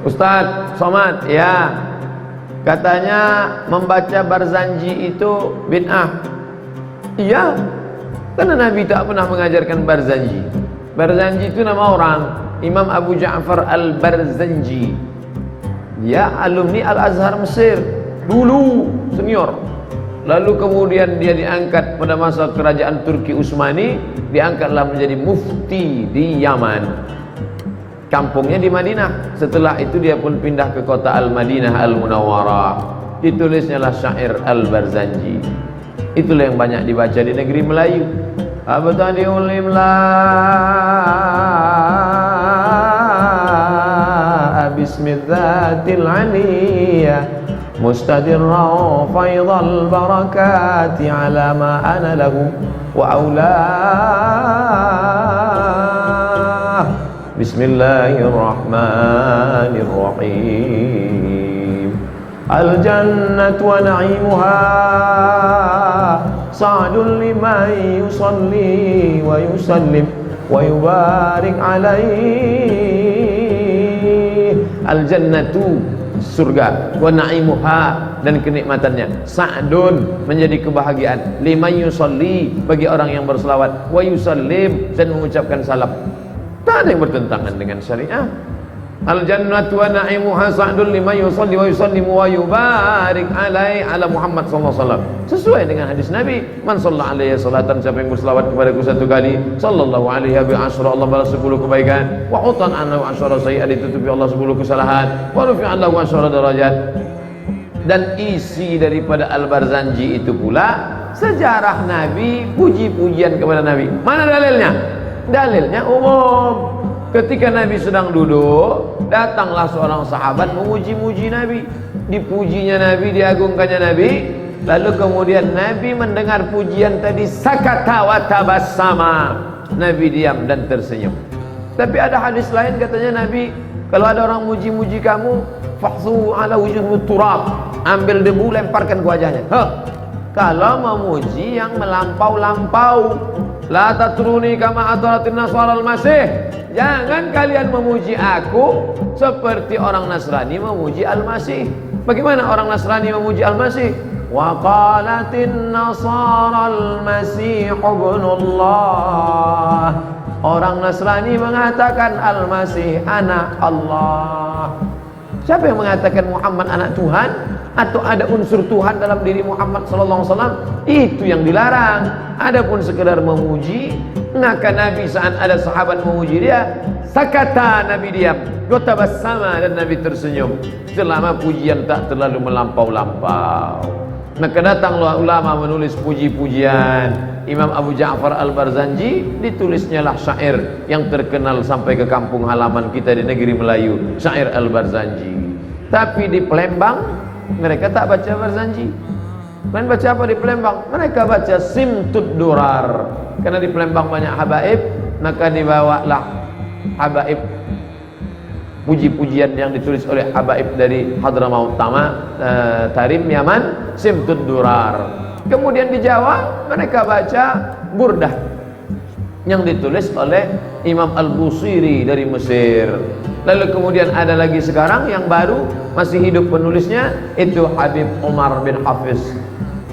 Ustadz Somad, ya, katanya membaca Barzanji itu bid'ah. Iya, karena Nabi tak pernah mengajarkan Barzanji. Barzanji itu nama orang, Imam Abu Ja'far Al-Barzanji. Dia alumni Al-Azhar Mesir, dulu senior. Lalu kemudian dia diangkat pada masa kerajaan Turki Utsmani, diangkatlah menjadi mufti di Yaman. Kampungnya di Madinah. Setelah itu dia pun pindah ke kota Al-Madinah Al-Munawwarah. Ditulisnya lah syair Al-Barzanji. Itulah yang banyak dibaca di negeri Melayu. Abtadi'ul imla bismidzatil 'aliyah mustadirra faidal barakati ala ma ana lahu wa aula. Bismillahirrahmanirrahim. Al jannatu wa na'imuha sa'dun liman yusalli wa yusallim wa yubarik alaihi. Al jannatu, surga, wa na'imuha, dan kenikmatannya, sa'dun, menjadi kebahagiaan, liman yusalli, bagi orang yang berselawat, wa yusallim, dan mengucapkan salam. Tak ada yang bertentangan dengan syariah. Al jannatu wa na'imuha sa'dun liman yusalli wa yusallimu wa yubarik alaihi ala Muhammad sallallahu alaihi wasallam. Sesuai dengan hadis Nabi, man shalla alaihi salatan, siapa yang berselawat kepadaku satu kali, sallallahu alaihi bi asyra, Allah balas 10 kebaikan, wa utan anhu asyra sayyi'at, ditutupi Allah 10 kesalahan, wa rufi'a lahu asyra darajat. Dan isi daripada Al-Barzanji itu pula sejarah Nabi, puji-pujian kepada Nabi. Mana dalilnya? Dalilnya umum. Ketika Nabi sedang duduk, datanglah seorang sahabat memuji-muji Nabi. Dipujinya Nabi, diagungkannya Nabi. Lalu kemudian Nabi mendengar pujian tadi, sakata wa tabassama. Nabi diam dan tersenyum. Tapi ada hadis lain katanya Nabi, kalau ada orang muji-muji kamu, fahsu ala wujuhmu turab, ambil debu lemparkan ke wajahnya. Kalau memuji yang melampau-lampau, la tatruni kama atratin nasara al-masih, jangan kalian memuji aku seperti orang Nasrani memuji Al-Masih. Bagaimana orang Nasrani memuji Al-Masih? Wa qalatin nasara al-masih ibnullah. Orang Nasrani mengatakan Al-Masih anak Allah. Siapa yang mengatakan Muhammad anak Tuhan atau ada unsur Tuhan dalam diri Muhammad sallallahu alaihi wasallam? Itu yang dilarang. Adapun sekedar memuji, maka Nabi saat ada sahabat memuji dia, sakata, Nabi diam, gotabassama, dan Nabi tersenyum selama pujian tak terlalu melampau-lampau. Maka datanglah ulama menulis puji-pujian Imam Abu Ja'far Al-Barzanji, ditulisnya lah syair yang terkenal sampai ke kampung halaman kita di negeri Melayu, syair Al-Barzanji. Tapi di Palembang mereka tak baca Barzanji. Mereka baca apa di Palembang? Mereka baca Simtud Durar. Karena di Palembang banyak habaib, maka dibawalah habaib, puji-pujian yang ditulis oleh habaib dari Hadramaut Tarim Yaman, Simtud Durar. Kemudian di Jawa mereka baca Burdah yang ditulis oleh Imam Al-Busiri dari Mesir. Lalu kemudian ada lagi sekarang yang baru masih hidup penulisnya, itu Habib Umar bin Hafiz,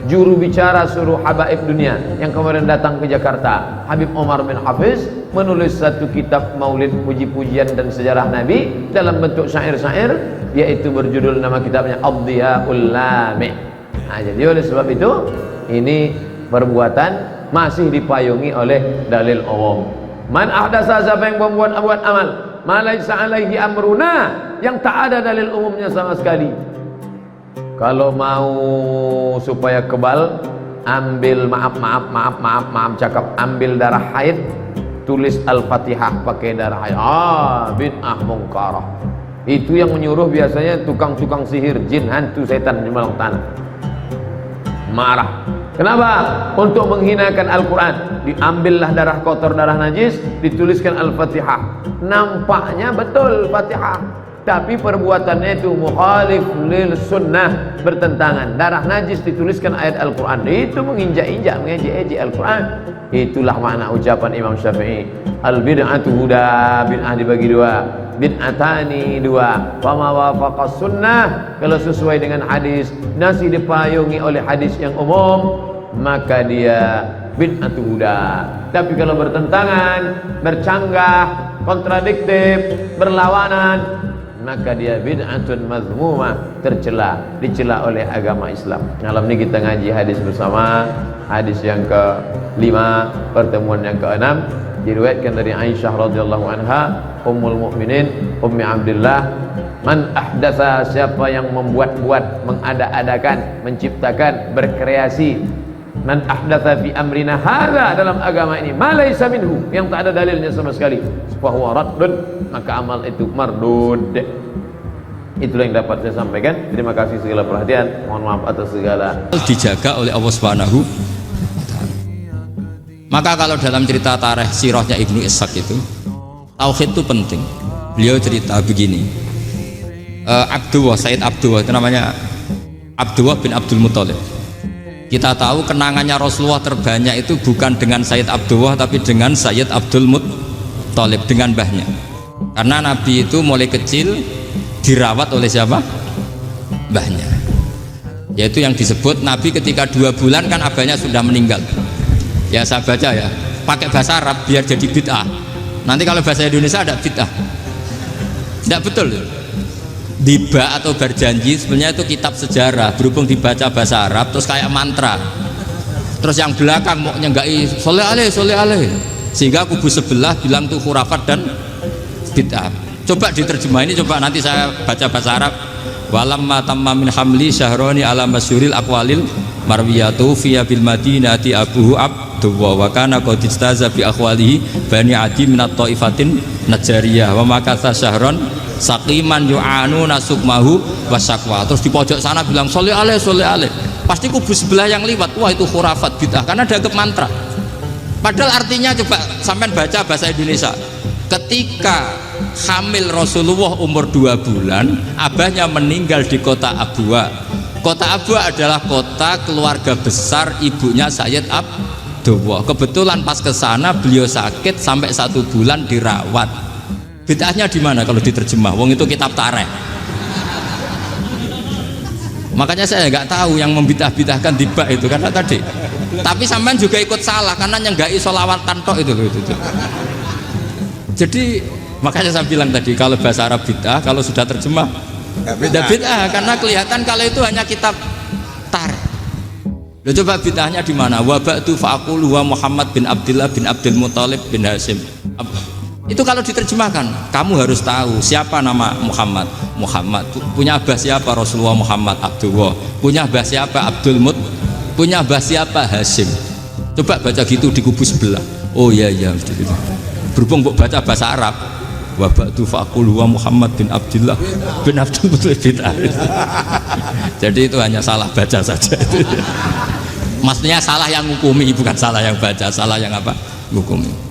juru bicara seluruh habaib dunia yang kemarin datang ke Jakarta. Habib Umar bin Hafiz menulis satu kitab maulid, puji-pujian dan sejarah Nabi dalam bentuk syair-syair, yaitu berjudul, nama kitabnya Ad-Dhiyaul Lami'. Nah, jadi oleh sebab itu ini perbuatan masih dipayungi oleh dalil umum. Man ahdasa, siapa yang membuat amal, ma laisa alaihi amruna, yang tak ada dalil umumnya sama sekali. Kalau mau supaya kebal, ambil maaf cakap, ambil darah haid, tulis Al-Fatihah pakai darah haid. Bid'ah mungkarah. Itu yang menyuruh biasanya tukang-tukang sihir, jin, hantu, setan di malang tanah. Marah. Kenapa? Untuk menghinakan Al-Quran. Diambillah darah kotor, darah najis, dituliskan Al-Fatihah. Nampaknya betul Fatihah, tapi perbuatannya itu mukhalif lil sunnah, bertentangan. Darah najis dituliskan ayat Al-Quran, itu menginjak-injak, mengejek-ejek Al-Quran. Itulah makna ucapan Imam Syafi'i, al-bid'atu huda, bid'ah dibagi dua. bid'atani dua, fama wafaqas sunnah, kalau sesuai dengan hadis, nasi dipayungi oleh hadis yang umum, maka dia bid'atu huda. Tapi kalau bertentangan, bercanggah, kontradiktif, berlawanan, maka dia bid'atun mazmumah, tercela, dicela oleh agama Islam. Malam ini kita ngaji hadis bersama, hadis yang ke-5, pertemuan yang ke-6, diriwayatkan dari Aisyah radhiyallahu anha, Ummul Mukminin, Ummi Abdullah, man ahdatsa, siapa yang membuat-buat, mengada-adakan, menciptakan, berkreasi, man ahdatsa fi amrina hadza, dalam agama ini, ma laysa minhu, yang tak ada dalilnya sama sekali, fa huwa raddun, maka amal itu mardud. Itulah yang dapat saya sampaikan. Terima kasih segala perhatian, mohon maaf atas segala. Dijaga oleh Allah Subhanahu. Maka kalau dalam cerita tarikh sirahnya Ibnu Ishaq itu, tauhid itu penting. Beliau cerita begini, Abdullah, Sayyid Abdullah, itu namanya Abdullah bin Abdul Muthalib. Kita tahu kenangannya Rasulullah terbanyak itu bukan dengan Sayyid Abdullah, tapi dengan Sayyid Abdul Muthalib, dengan mbahnya. Karena Nabi itu mulai kecil dirawat oleh siapa? Mbahnya. Yaitu yang disebut Nabi ketika 2 bulan kan abahnya sudah meninggal. Ya saya baca ya, pakai bahasa Arab biar jadi bid'ah. Nanti kalau bahasa Indonesia ada bid'ah. Tidak betul. Diba atau berjanji sebenarnya itu kitab sejarah, berhubung dibaca bahasa Arab terus kayak mantra. Terus yang belakang mau nyenggai soleh aleh, sehingga kubu sebelah bilang tuh khurafat dan bid'ah. Coba diterjemah ini, coba nanti saya baca bahasa Arab. Walamma tamma min hamli syahroni ala masyuril aqwalil marwiyatu fiya bil madinati abuhu abdullah wa kana qad istaza bi akhwalihi bani adi minat taifatin najariyah wa makatha syahron saqiman yu'anu nasukmahu wasakwa. Terus di pojok sana bilang soleh aleh, pasti kubu sebelah yang liwat, wah itu khurafat bid'ah, karena dianggap mantra. Padahal artinya coba sampean baca bahasa Indonesia. Ketika hamil Rasulullah umur 2 bulan, abahnya meninggal di kota Abwa. Kota Abwa adalah kota keluarga besar ibunya Sayyid Abdullah. Kebetulan pas ke sana beliau sakit sampai 1 bulan dirawat. Bid'ahnya di mana kalau diterjemah? Wong itu kitab tarikh. Makanya saya nggak tahu yang membidah-bidahkan tiba itu karena tadi. Tapi sampean juga ikut salah karena nyenggai sholawatan tok itu. Jadi makanya saya bilang tadi kalau bahasa Arab bid'ah, kalau sudah terjemah bid'ah karena kelihatan kalau itu hanya kitab tarikh. Loh, coba bid'ahnya di mana? Wa ba'du fa'aqulu wa Muhammad bin Abdullah bin Abdul Muthalib bin Hashim. Itu kalau diterjemahkan, kamu harus tahu siapa nama Muhammad. Muhammad punya abah siapa? Rasulullah Muhammad Abdullah. Punya abah siapa? Abdul Mut. Punya abah siapa? Hashim. Coba baca gitu di kubu sebelah. Oh iya gitu. Berhubung kok baca bahasa Arab, wa ba'du faqul wa Muhammad bin Abdullah bin Abdul Muthalib bid'ah. Jadi itu hanya salah baca saja. Maksudnya salah yang hukumi, bukan salah yang baca, salah yang apa? Hukumi.